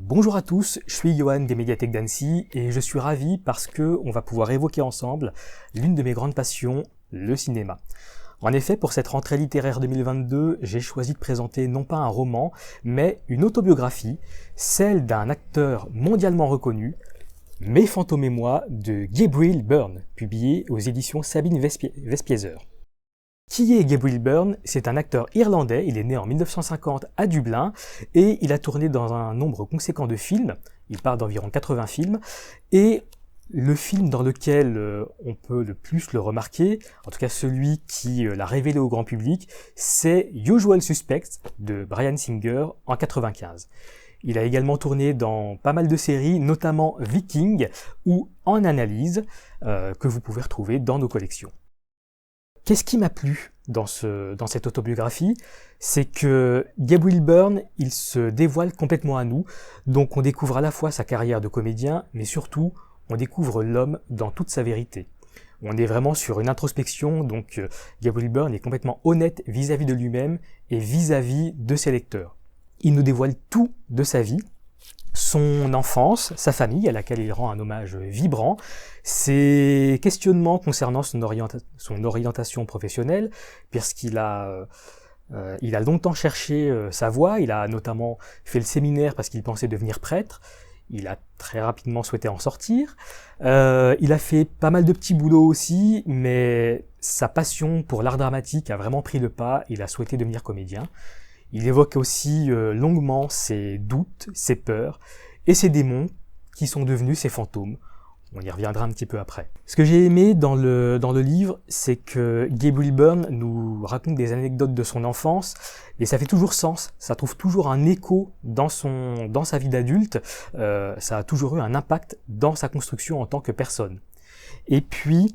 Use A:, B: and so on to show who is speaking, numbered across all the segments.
A: Bonjour à tous, je suis Johan des médiathèques d'Annecy et je suis ravi parce que on va pouvoir évoquer ensemble l'une de mes grandes passions, le cinéma. En effet, pour cette rentrée littéraire 2022, j'ai choisi de présenter non pas un roman, mais une autobiographie, celle d'un acteur mondialement reconnu, Mes fantômes et moi, de Gabriel Byrne, publié aux éditions Sabine Vespiezer. Qui est Gabriel Byrne? C'est un acteur irlandais, il est né en 1950 à Dublin et il a tourné dans un nombre conséquent de films, il parle d'environ 80 films, et le film dans lequel on peut le plus le remarquer, en tout cas celui qui l'a révélé au grand public, c'est Usual Suspects de Bryan Singer en 95. Il a également tourné dans pas mal de séries, notamment Viking ou En Analyse, que vous pouvez retrouver dans nos collections. Qu'est-ce qui m'a plu dans cette autobiographie? C'est que Gabriel Byrne, il se dévoile complètement à nous, donc on découvre à la fois sa carrière de comédien, mais surtout, on découvre l'homme dans toute sa vérité. On est vraiment sur une introspection, donc Gabriel Byrne est complètement honnête vis-à-vis de lui-même et vis-à-vis de ses lecteurs. Il nous dévoile tout de sa vie, son enfance, sa famille, à laquelle il rend un hommage vibrant, ses questionnements concernant son orientation professionnelle, puisqu'il a longtemps cherché sa voie, il a notamment fait le séminaire parce qu'il pensait devenir prêtre, il a très rapidement souhaité en sortir, il a fait pas mal de petits boulots aussi, mais sa passion pour l'art dramatique a vraiment pris le pas, il a souhaité devenir comédien. Il évoque aussi longuement ses doutes, ses peurs et ses démons qui sont devenus ses fantômes. On y reviendra un petit peu après. Ce que j'ai aimé dans le livre, c'est que Gabriel Byrne nous raconte des anecdotes de son enfance et ça fait toujours sens. Ça trouve toujours un écho dans sa vie d'adulte. Ça a toujours eu un impact dans sa construction en tant que personne. Et puis,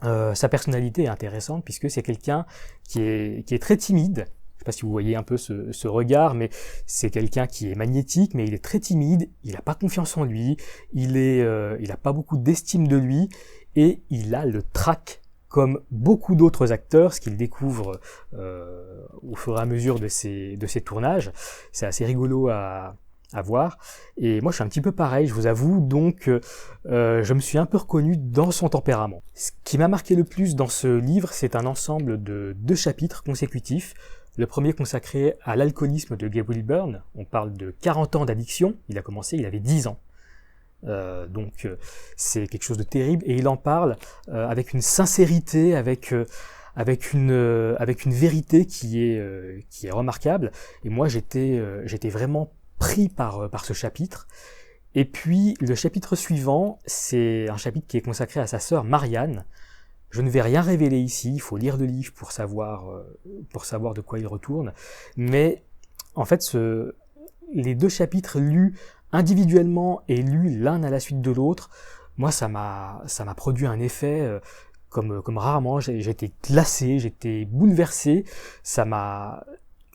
A: sa personnalité est intéressante puisque c'est quelqu'un qui est très timide. Je ne sais pas si vous voyez un peu ce regard, mais c'est quelqu'un qui est magnétique, mais il est très timide, il n'a pas confiance en lui, il n'a pas beaucoup d'estime de lui, et il a le trac, comme beaucoup d'autres acteurs, ce qu'il découvre au fur et à mesure de ses tournages. C'est assez rigolo à voir. Et moi, je suis un petit peu pareil, je vous avoue, donc je me suis un peu reconnu dans son tempérament. Ce qui m'a marqué le plus dans ce livre, c'est un ensemble de 2 chapitres consécutifs. Le premier consacré à l'alcoolisme de Gabriel Byrne. On parle de 40 ans d'addiction. Il a commencé, il avait 10 ans. Donc c'est quelque chose de terrible. Et il en parle avec une sincérité, avec une vérité qui est remarquable. Et moi, j'étais vraiment pris par ce chapitre. Et puis, le chapitre suivant, c'est un chapitre qui est consacré à sa sœur Marianne. Je ne vais rien révéler ici, il faut lire le livre pour savoir de quoi il retourne. Mais en fait, les 2 chapitres lus individuellement et lus l'un à la suite de l'autre, moi ça m'a produit un effet comme rarement. J'étais glacé, j'étais bouleversé.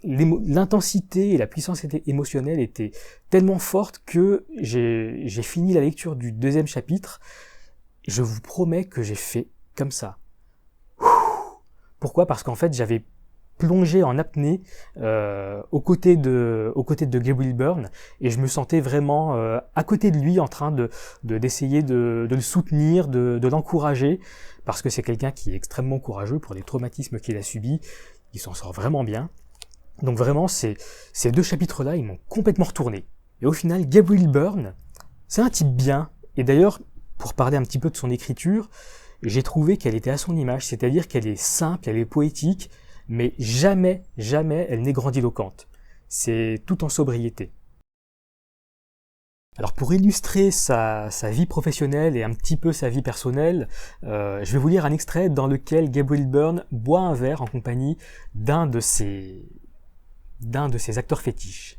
A: L'intensité et la puissance émotionnelle étaient tellement fortes que j'ai fini la lecture du 2e chapitre. Je vous promets que j'ai fait comme ça. Pourquoi? Parce qu'en fait, j'avais plongé en apnée aux côtés de Gabriel Byrne et je me sentais vraiment à côté de lui en train d'essayer de le soutenir, de l'encourager, parce que c'est quelqu'un qui est extrêmement courageux pour les traumatismes qu'il a subis. Il s'en sort vraiment bien. Donc vraiment, ces 2 chapitres-là, ils m'ont complètement retourné. Et au final, Gabriel Byrne, c'est un type bien. Et d'ailleurs, pour parler un petit peu de son écriture, j'ai trouvé qu'elle était à son image, c'est-à-dire qu'elle est simple, elle est poétique, mais jamais elle n'est grandiloquente. C'est tout en sobriété. Alors pour illustrer sa vie professionnelle et un petit peu sa vie personnelle, je vais vous lire un extrait dans lequel Gabriel Byrne boit un verre en compagnie d'un de ses acteurs fétiches.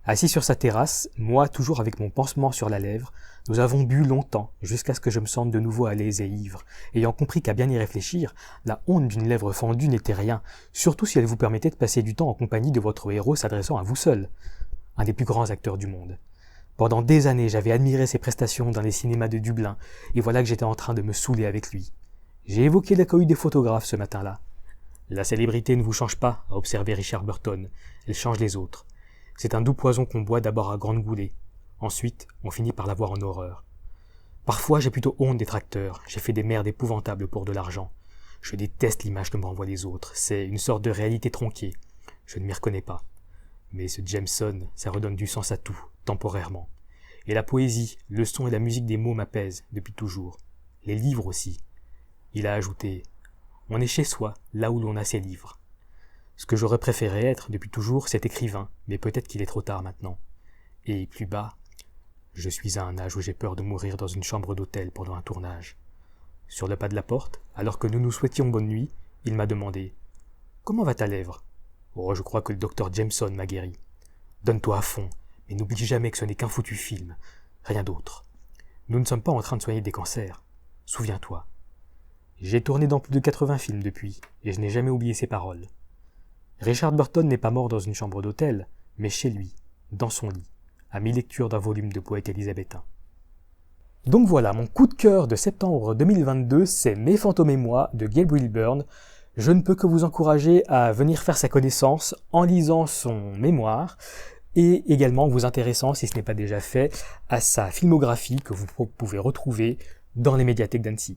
A: Assis sur sa terrasse, moi toujours avec mon pansement sur la lèvre, nous avons bu longtemps, jusqu'à ce que je me sente de nouveau à l'aise et ivre, ayant compris qu'à bien y réfléchir, la honte d'une lèvre fendue n'était rien, surtout si elle vous permettait de passer du temps en compagnie de votre héros s'adressant à vous seul, un des plus grands acteurs du monde. Pendant des années, j'avais admiré ses prestations dans les cinémas de Dublin, et voilà que j'étais en train de me saouler avec lui. J'ai évoqué la cohue des photographes ce matin-là. La célébrité ne vous change pas, a observé Richard Burton, elle change les autres. C'est un doux poison qu'on boit d'abord à grandes goulées. Ensuite, on finit par l'avoir en horreur. Parfois, j'ai plutôt honte des tracteurs. J'ai fait des merdes épouvantables pour de l'argent. Je déteste l'image que me renvoient les autres. C'est une sorte de réalité tronquée. Je ne m'y reconnais pas. Mais ce Jameson, ça redonne du sens à tout, temporairement. Et la poésie, le son et la musique des mots m'apaisent depuis toujours. Les livres aussi. Il a ajouté « On est chez soi, là où l'on a ses livres. » Ce que j'aurais préféré être depuis toujours, c'est écrivain, mais peut-être qu'il est trop tard maintenant. Et plus bas, je suis à un âge où j'ai peur de mourir dans une chambre d'hôtel pendant un tournage. Sur le pas de la porte, alors que nous nous souhaitions bonne nuit, il m'a demandé « Comment va ta lèvre ?»« Oh, je crois que le docteur Jameson m'a guéri. Donne-toi à fond, mais n'oublie jamais que ce n'est qu'un foutu film, rien d'autre. Nous ne sommes pas en train de soigner des cancers. Souviens-toi. » J'ai tourné dans plus de 80 films depuis, et je n'ai jamais oublié ces paroles. Richard Burton n'est pas mort dans une chambre d'hôtel, mais chez lui, dans son lit, à mi-lecture d'un volume de poète élisabétain. Donc voilà, mon coup de cœur de septembre 2022, c'est Mes fantômes et moi de Gabriel Byrne. Je ne peux que vous encourager à venir faire sa connaissance en lisant son mémoire et également vous intéressant, si ce n'est pas déjà fait, à sa filmographie que vous pouvez retrouver dans les médiathèques d'Annecy.